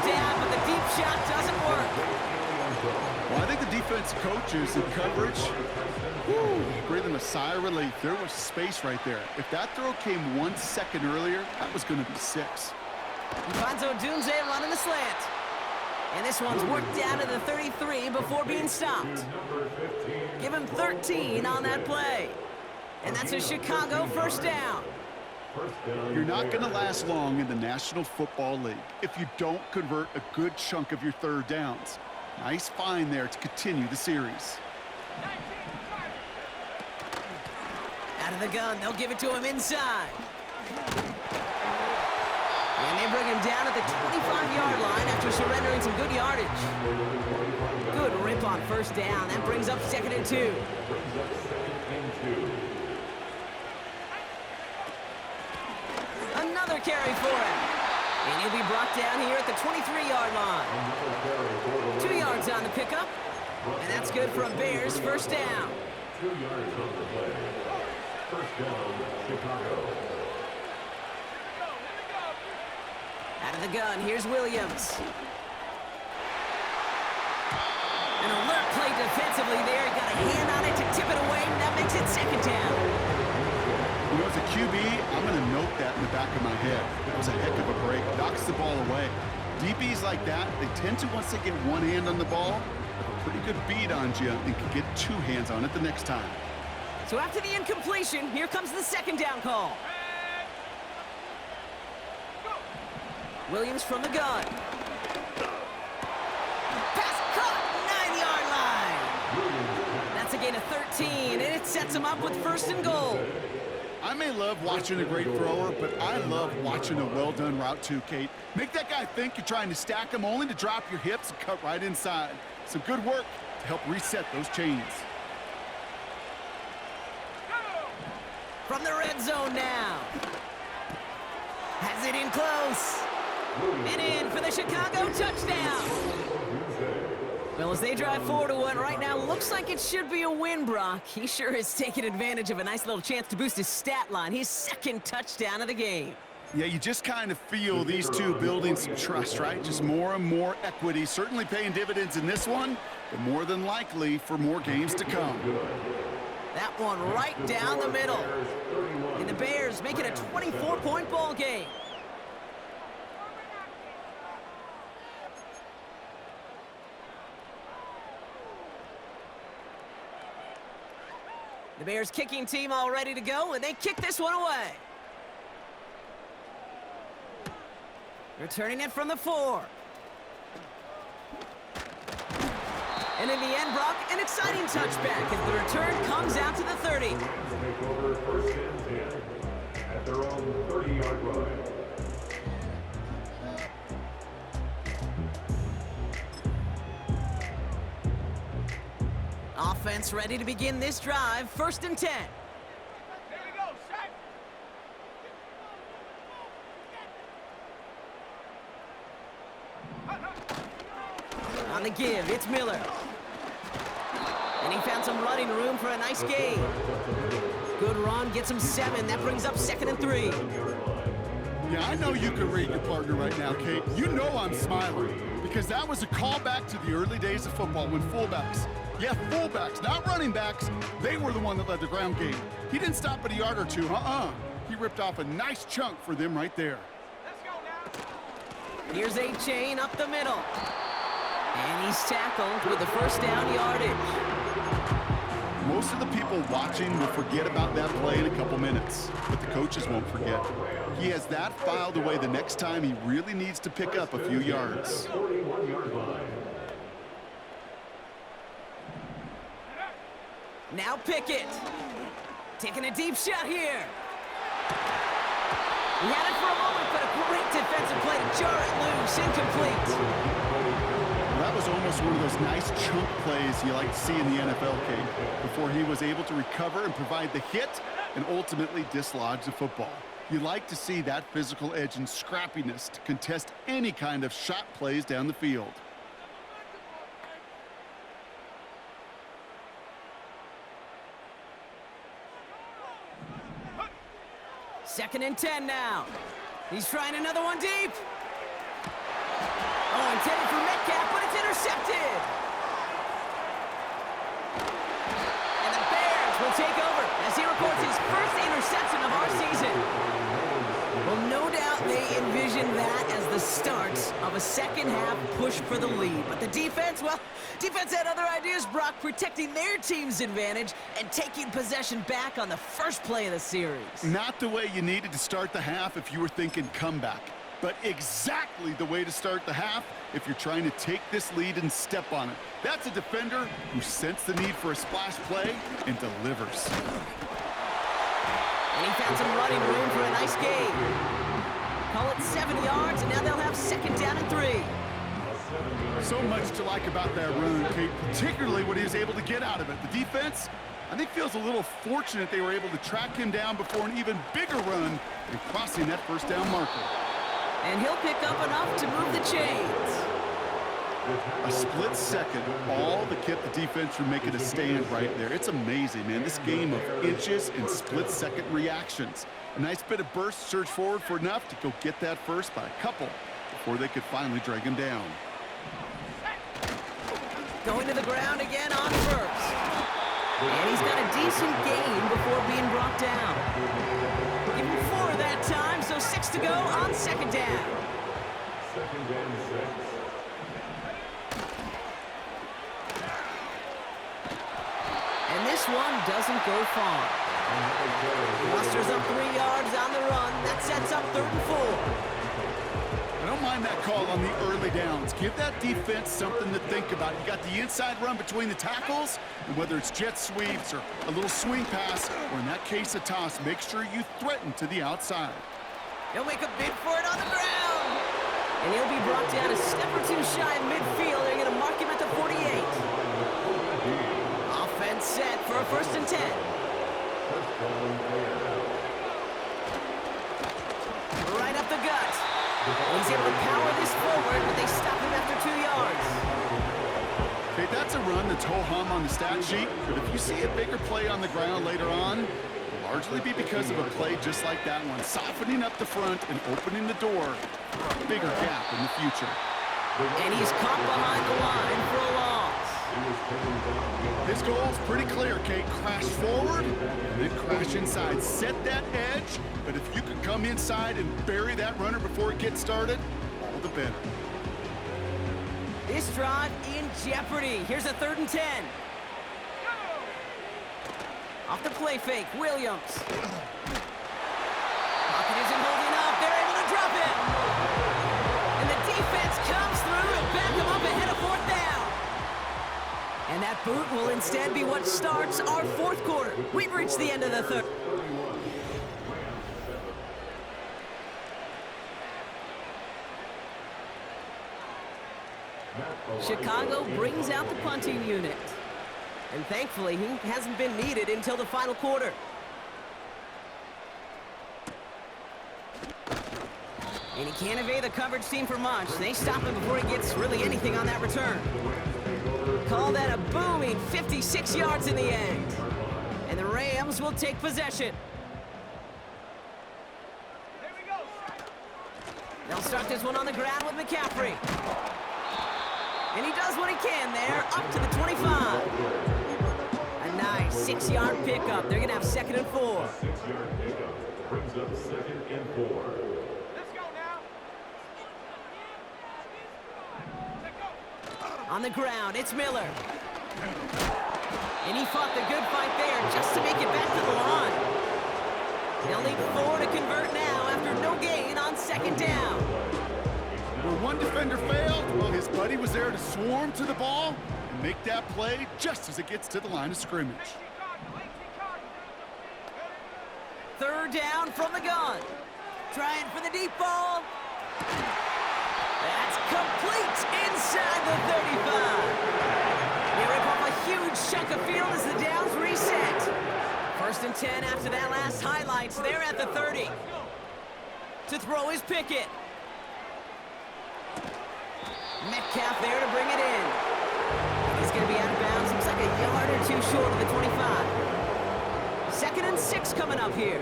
down, but the deep shot doesn't work. Well, I think the defense coaches in coverage, breathing a sigh of relief. There was space right there. If that throw came 1 second earlier, that was going to be 6. He finds Odunze running the slant. And this one's worked down to the 33 before being stopped. Give him 13 on that play. And that's a Chicago first down. You're not going to last long in the National Football League if you don't convert a good chunk of your third downs. Nice find there to continue the series. Out of the gun, they'll give it to him inside. And they bring him down at the 25-yard line after surrendering some good yardage. Good rip on first down. That brings up 2nd and 2. Another carry for him. And he'll be brought down here at the 23-yard line. 2 yards on the pickup. And that's good for a Bears first down. 2 yards on the play. First down, Chicago. Out of the gun, here's Williams. An alert play defensively there. He got a hand on it to tip it away, and that makes it 2nd down. You know, as a QB, I'm going to note that in the back of my head. That was a heck of a break. Knocks the ball away. DBs like that, they tend to, once they get one hand on the ball, have a pretty good beat on you and can get 2 hands on it the next time. So after the incompletion, here comes the 2nd down call. Williams from the gun. Pass caught, 9-yard line. That's a gain of 13, and it sets him up with 1st and goal. I may love watching a great thrower, but I love watching a well-done route too, Kate. Make that guy think you're trying to stack him only to drop your hips and cut right inside. Some good work to help reset those chains. From the red zone now. Has it in close. And in for the Chicago touchdown. Well, as they drive forward to one right now, looks like it should be a win, Brock. He sure has taken advantage of a nice little chance to boost his stat line. His 2nd touchdown of the game. Yeah, you just kind of feel these two building some trust, right? Just more and more equity, certainly paying dividends in this one, but more than likely for more games to come. That one right down the middle. And the Bears make it a 24-point ball game. The Bears kicking team all ready to go, and they kick this one away. Returning it from the 4. And in the end, Brock, an exciting touchback as the return comes out to the 30. Take over 1st and 10 at their own 30-yard line. Offense ready to begin this drive. 1st and 10. On the give, it's Miller. And he found some running room for a nice gain. Good run, gets him 7. That brings up 2nd and 3. Yeah, I know you can read your partner right now, Kate. You know I'm smiling because that was a callback to the early days of football when fullbacks, not running backs, they were the one that led the ground game. He didn't stop at a yard or 2, He ripped off a nice chunk for them right there. Here's a chain up the middle. And he's tackled with the 1st down yardage. Most of the people watching will forget about that play in a couple minutes, but the coaches won't forget. He has that filed away the next time he really needs to pick up a few yards. Now Pickett. Taking a deep shot here. He had it for a moment, but a great defensive play to jar it loose. Incomplete. Well, that was almost one of those nice chunk plays you like to see in the NFL, Kate, before he was able to recover and provide the hit and ultimately dislodge the football. You like to see that physical edge and scrappiness to contest any kind of shot plays down the field. Second and 10 now. He's trying another one deep. Oh, intended for Metcalf, but it's intercepted. And the Bears will take over as he records his first interception of our season. Well, no doubt they envision that as the start of a second-half push for the lead. But the defense, well, defense had other ideas, Brock, protecting their team's advantage and taking possession back on the first play of the series. Not the way you needed to start the half if you were thinking comeback, but exactly the way to start the half if you're trying to take this lead and step on it. That's a defender who sensed the need for a splash play and delivers. And he found some running room for a nice gain. Call it 7 yards, and now they'll have second down and 3. So much to like about that run, Kate, particularly what he was able to get out of it. The defense, I think, feels a little fortunate they were able to track him down before an even bigger run and crossing that first down marker. And he'll pick up enough to move the chains. A split second, all that kept the defense from making a stand right there. It's amazing, man. This game of inches and split-second reactions. A nice bit of burst, surge forward for enough to go get that first by a couple before they could finally drag him down. Going to the ground again on first. And he's got a decent gain before being brought down. Give him 4 that time, so 6 to go on second down. Second and 6. And this one doesn't go far. Musters up 3 yards on the run. That sets up 3rd and 4. I don't mind that call on the early downs. Give that defense something to think about. You got the inside run between the tackles, and whether it's jet sweeps or a little swing pass, or in that case a toss, make sure you threaten to the outside. He'll make a bid for it on the ground. And he'll be brought down a step or 2 shy of midfield. They're going to mark him at the 48. Offense set for a 1st and 10. Right up the gut. He's able to power this forward, but they stop him after 2 yards. Okay, that's a run that's ho-hum on the stat sheet, but if you see a bigger play on the ground later on, it'll largely be because of a play just like that one, softening up the front and opening the door for a bigger gap in the future. And he's caught behind the line for a loss. His goal is pretty clear, Kate. Crash forward and then crash inside. Set that edge, but if you can come inside and bury that runner before it gets started, all the better. This drive in jeopardy. Here's a 3rd and 10. Off the play fake, Williams. Pocket isn't holding up. They're able to drop it. And the defense comes through and back them up ahead of 4th down. And that boot will instead be what starts our 4th quarter. We've reached the end of the 3rd. Chicago brings out the punting unit. And thankfully, he hasn't been needed until the final quarter. And he can't evade the coverage team for much. They stop him before he gets really anything on that return. Call that a booming 56 yards in the end. And the Rams will take possession. They'll start this one on the ground with McCaffrey. And he does what he can there, up to the 25. A nice 6-yard pickup. They're going to have 2nd and 4. 6-yard pickup brings up 2nd and 4. On the ground, it's Miller. And he fought the good fight there just to make it back to the line. They'll need 4 to convert now after no gain on 2nd down. Where one defender failed, well, his buddy was there to swarm to the ball and make that play just as it gets to the line of scrimmage. 3rd down from the gun. Trying for the deep ball. That's complete inside the 35. They rip off a huge chunk of field as the downs reset. 1st and 10 after that last highlights. They're at the 30. To throw is Pickett. Metcalf there to bring it in. He's going to be out of bounds. Looks like a yard or 2 short of the 25. 2nd and 6 coming up here.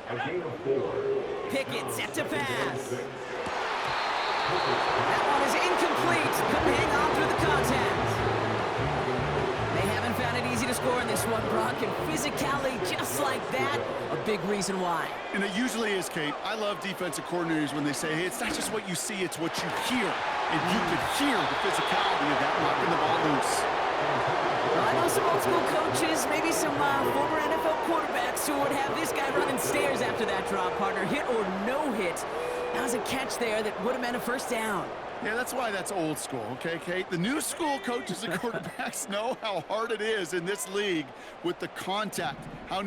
A gain of 4. Pickett set to pass. That one is incomplete. Couldn't hang on through the contact. They haven't found it easy to score in this one, Brock, and physicality just like that, a big reason why. And it usually is, Kate. I love defensive coordinators when they say, hey, it's not just what you see, it's what you hear. And you can hear the physicality of that knocking the ball loose. Well, I know some old school coaches, maybe some former NFL quarterbacks who would have this guy running stairs after that drop, partner. Hit or no hit. That was a catch there that would have meant a first down. Yeah, that's why that's old school, okay, Kate? The new school coaches and quarterbacks know how hard it is in this league with the contact. How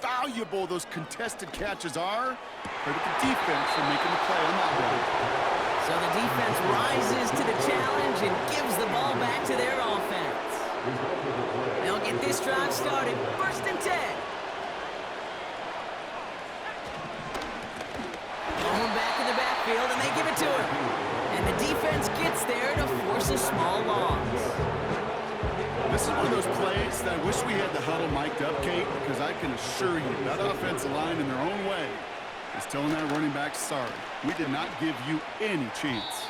valuable those contested catches are. Credit the defense for making the play on that one. So the defense rises to the challenge and gives the ball back to their offense. They'll get this drive started. 1st and 10. Going back in the backfield, and they give it to him. And the defense gets there to force a small loss. This is one of those plays that I wish we had the huddle mic'd up, Kate, because I can assure you that offensive line in their own way is telling that running back, sorry, we did not give you any chance.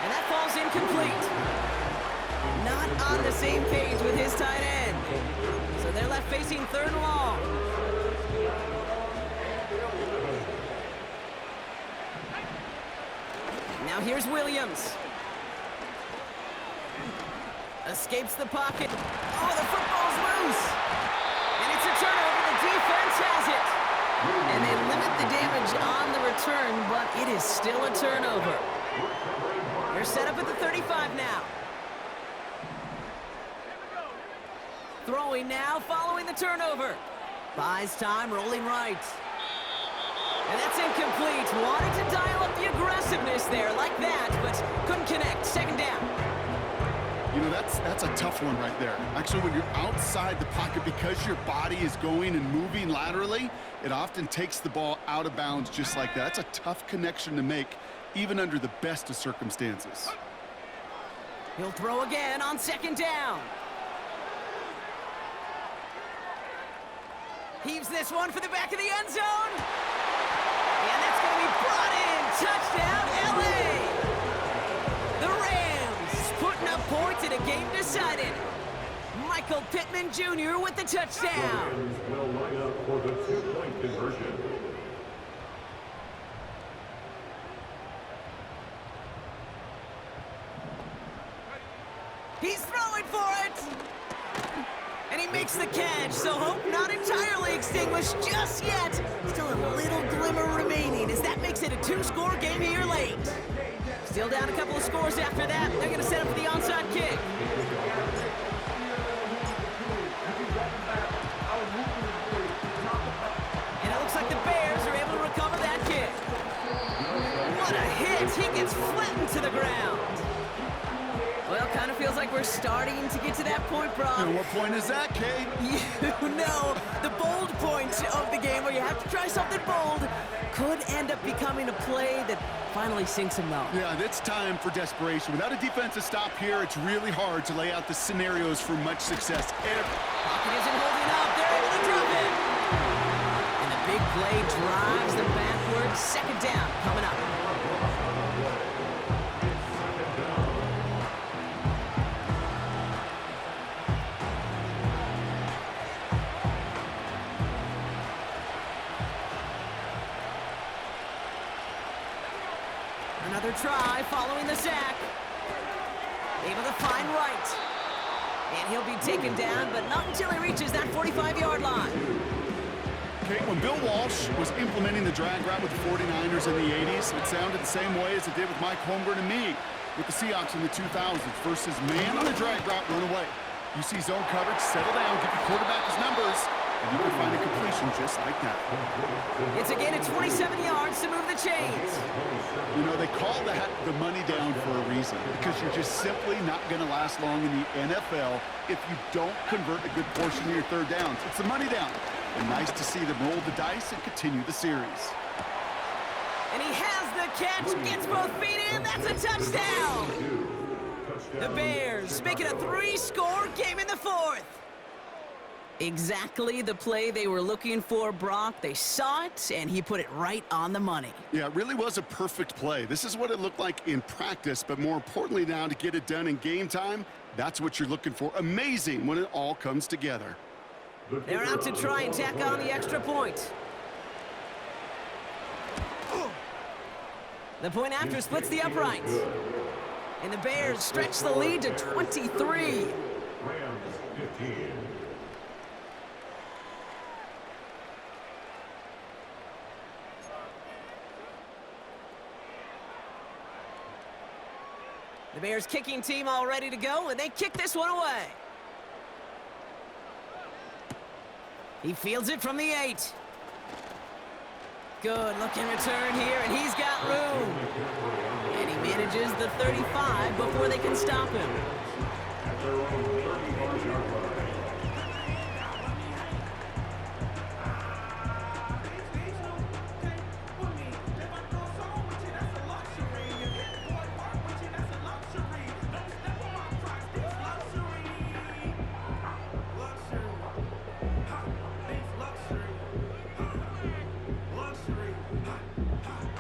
And that falls incomplete. Not on the same page with his tight end. So they're left facing 3rd and long. Now here's Williams. Escapes the pocket. Oh, the football's loose. And it's a turnover. The defense has it. And they limit the damage on the return, but it is still a turnover. They're set up at the 35 now. Throwing now, following the turnover. Buys time, rolling right. And that's incomplete. Wanted to dial up the aggressiveness there like that, but couldn't connect. 2nd down. You know, that's a tough one right there. Actually, when you're outside the pocket, because your body is going and moving laterally, it often takes the ball out of bounds just like that. That's a tough connection to make, even under the best of circumstances. He'll throw again on 2nd down. Heaves this one for the back of the end zone. And that's going to be brought in. Touchdown, L.A. The Rams putting up points in a game decided. Michael Pittman Jr. with the touchdown. Rams will line up for the 2-point conversion. He's throwing for it. And he makes the catch, so hope not entirely extinguished just yet. Still a little glimmer remaining as that makes it a 2-score game here late. Still down a couple of scores after that. They're going to set up for the onside kick. And it looks like the Bears are able to recover that kick. What a hit! He gets flattened to the ground. Well, kind of feels like we're starting to get to that point, Brock. And what point is that, Kate? You know, the bold point of the game where you have to try something bold could end up becoming a play that finally sinks him though. Yeah, it's time for desperation. Without a defensive stop here, it's really hard to lay out the scenarios for much success. Pocket isn't holding up. They're able to drop it. And the big play drives them backwards. 2nd down coming up. Another try following the sack. Able to find Wright. And he'll be taken down, but not until he reaches that 45-yard line. Okay, when Bill Walsh was implementing the drag route with the 49ers in the 80s, it sounded the same way as it did with Mike Holmgren and me with the Seahawks in the 2000s versus man on the drag route, run away. You see zone coverage, settle down, give your quarterback his numbers, and you can find a completion just like that. It's a gain of 27 yards to move the chains. You know, they call that the money down for a reason, because you're just simply not going to last long in the NFL if you don't convert a good portion of your 3rd downs. It's the money down. And nice to see them roll the dice and continue the series. And he has the catch, gets both feet in, that's a touchdown! The Bears make it a 3-score game in the 4th. Exactly the play they were looking for, Brock. They saw it, and he put it right on the money. Yeah, it really was a perfect play. This is what it looked like in practice, but more importantly now to get it done in game time, that's what you're looking for. Amazing when it all comes together. They're out to try and tack on the extra point. The point after splits the uprights. And the Bears stretch the lead to 23. Rams 15. The Bears kicking team all ready to go, and they kick this one away. He fields it from the 8. Good looking return here, and he's got room. And he manages the 35 before they can stop him. At their own 35-yard line.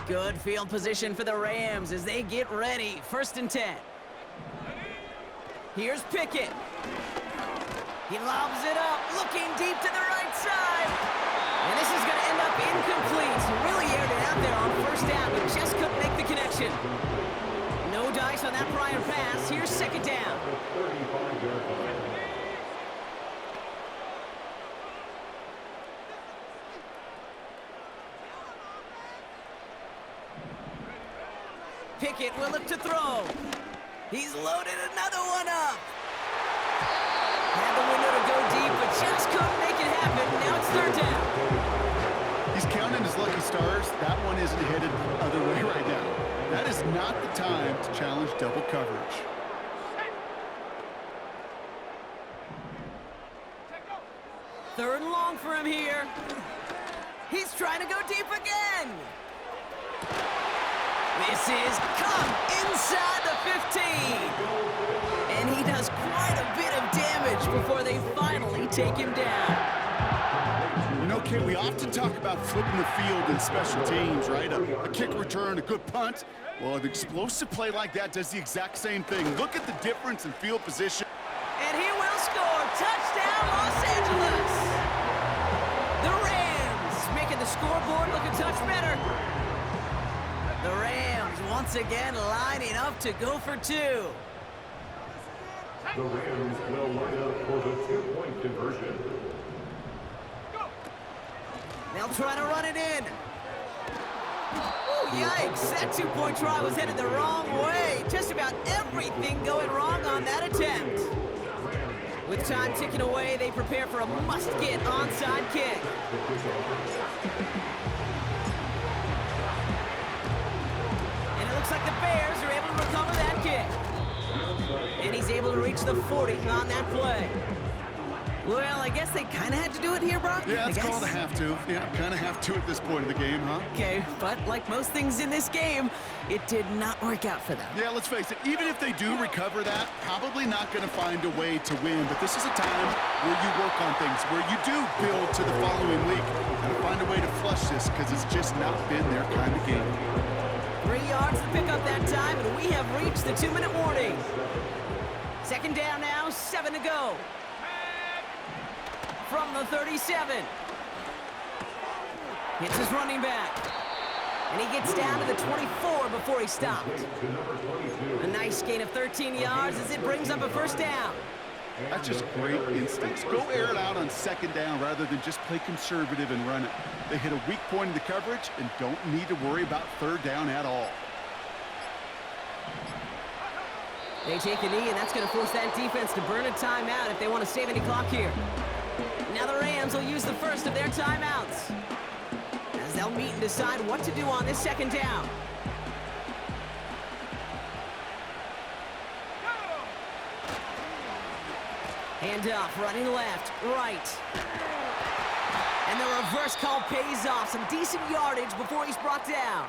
Good field position for the Rams as they get ready. 1st and 10. Here's Pickett. He lobs it up, looking deep to the right side. And this is going to end up incomplete. He really aired it out there on 1st down, but just couldn't make the connection. No dice on that prior pass. Here's 2nd down. Pickett will look to throw. He's loaded another one up. Had the window to go deep, but just couldn't make it happen. Now it's 3rd down. He's counting his lucky stars. That one isn't headed the other way right now. That is not the time to challenge double coverage. Third and long for him here. He's trying to go deep again. This is caught inside the 15. And he does quite a bit of damage before they finally take him down. You know, Kate, we often talk about flipping the field in special teams, right? A kick return, a good punt. Well, an explosive play like that does the exact same thing. Look at the difference in field position. And he will score. Touchdown, Los Angeles. The Rams making the scoreboard look a touch better. The Rams once again lining up to go for 2. The Rams will line up for the 2-point conversion. They'll try to run it in. Ooh, yikes. That 2-point try was headed the wrong way. Just about everything going wrong on that attempt. With time ticking away, they prepare for a must-get onside kick. And it looks like the Bears are able to recover that kick. And he's able to reach the 40 on that play. Well, I guess they kind of had to do it here, Brock. Yeah, it's called a have to. Yeah, kind of have to at this point in the game, huh? Okay, but like most things in this game, it did not work out for them. Yeah, let's face it, even if they do recover that, probably not going to find a way to win. But this is a time where you work on things, where you do build to the following week and find a way to flush this because it's just not been their kind of game. 3 yards to pick up that time, and we have reached the 2-minute warning. 2nd down now, 7 to go. From the 37. Hits his running back. And he gets down to the 24 before he stopped. A nice gain of 13 yards as it brings up a 1st down. That's just great instincts. Go air it out on 2nd down rather than just play conservative and run it. They hit a weak point in the coverage and don't need to worry about 3rd down at all. They take a knee, and that's going to force that defense to burn a timeout if they want to save any clock here. Now the Rams will use the first of their timeouts as they'll meet and decide what to do on this 2nd down. Hand off, running left, right. And the reverse call pays off. Some decent yardage before he's brought down.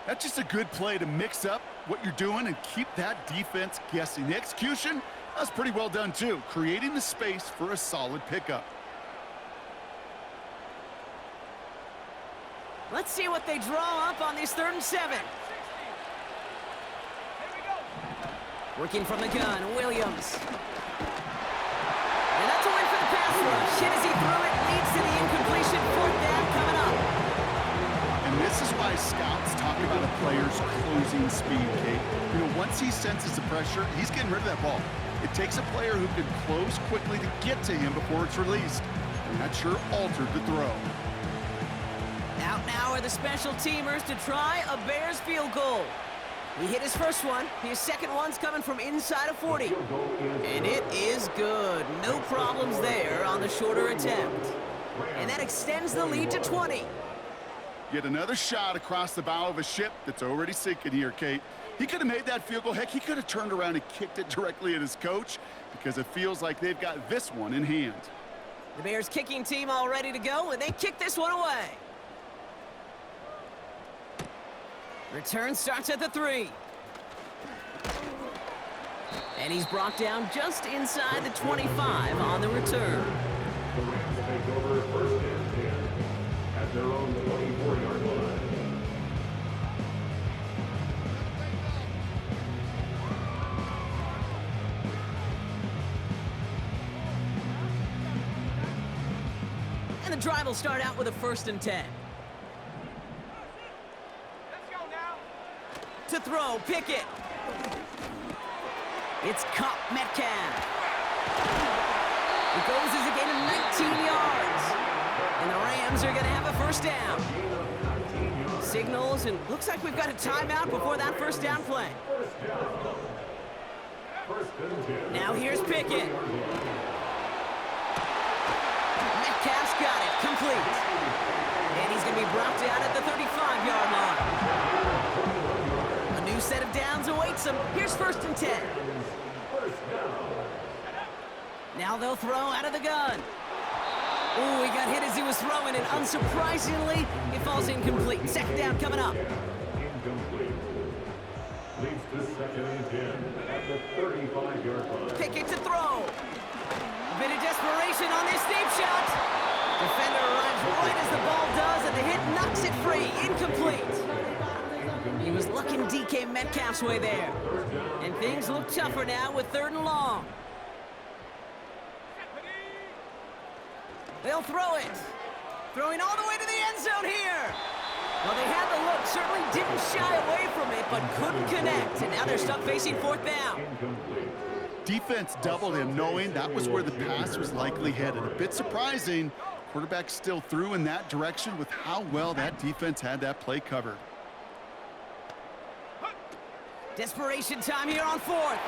That's just a good play to mix up what you're doing and keep that defense guessing. The execution, That's pretty well done, too, creating the space for a solid pickup. Let's see what they draw up on this 3rd and 7. Working from the gun, Williams. And that's a win for the pass rush. Hit as he threw it, leads to the incompletion. 4th down coming up. And this is why scouts talk about a player's closing speed, Kate. You know, once he senses the pressure, he's getting rid of that ball. It takes a player who can close quickly to get to him before it's released. And that sure altered the throw. Out now are the special teamers to try a Bears field goal. He hit his first one. His second one's coming from inside of 40. And it is good. No problems there on the shorter attempt. And that extends the lead to 20. Yet another shot across the bow of a ship that's already sinking here, Kate. He could have made that field goal. Heck, he could have turned around and kicked it directly at his coach because it feels like they've got this one in hand. The Bears kicking team all ready to go, and they kick this one away. Return starts at the 3. And he's brought down just inside the 25 on the return. The Rams take over 1st and 10 at their own 24-yard line. And the drive will start out with a 1st and 10. To throw, Pickett. It's caught, Metcalf. It goes as a gain of 19 yards. And the Rams are going to have a 1st down. Signals, and looks like we've got a timeout before that 1st down play. Now here's Pickett. Metcalf's got it, complete. And he's going to be brought down at the 35-yard line. New set of downs awaits them. Here's 1st and 10. Now they'll throw out of the gun. Ooh, he got hit as he was throwing, and unsurprisingly, it falls incomplete. 2nd down coming up. Incomplete. Leads to 2nd and 10 at the 35-yard line. Pickett to throw. A bit of desperation on this deep shot. Defender arrives right as the ball does, and the hit knocks it free. Incomplete. He was looking DK Metcalf's way there. And things look tougher now with 3rd and long. They'll throw it. Throwing all the way to the end zone here. Well, they had the look, certainly didn't shy away from it, but couldn't connect. And now they're stuck facing 4th down. Defense doubled him, knowing that was where the pass was likely headed. A bit surprising. Quarterback still threw in that direction with how well that defense had that play covered. Desperation time here on 4th.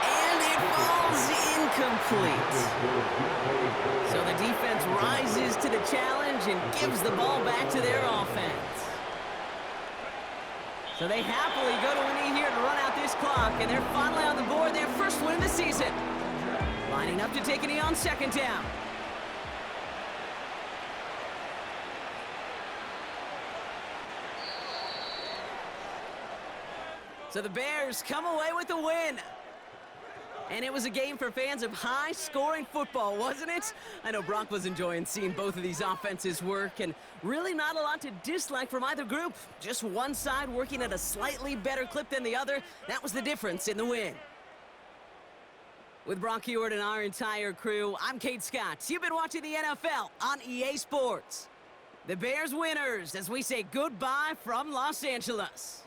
And it falls incomplete. So the defense rises to the challenge and gives the ball back to their offense. So they happily go to a knee here to run out this clock, and they're finally on the board, their 1st win of the season. Lining up to take a knee on 2nd down. So the Bears come away with the win. And it was a game for fans of high-scoring football, wasn't it? I know Brock was enjoying seeing both of these offenses work, and really not a lot to dislike from either group. Just one side working at a slightly better clip than the other. That was the difference in the win. With Brock Heward and our entire crew, I'm Kate Scott. You've been watching the NFL on EA Sports. The Bears winners as we say goodbye from Los Angeles.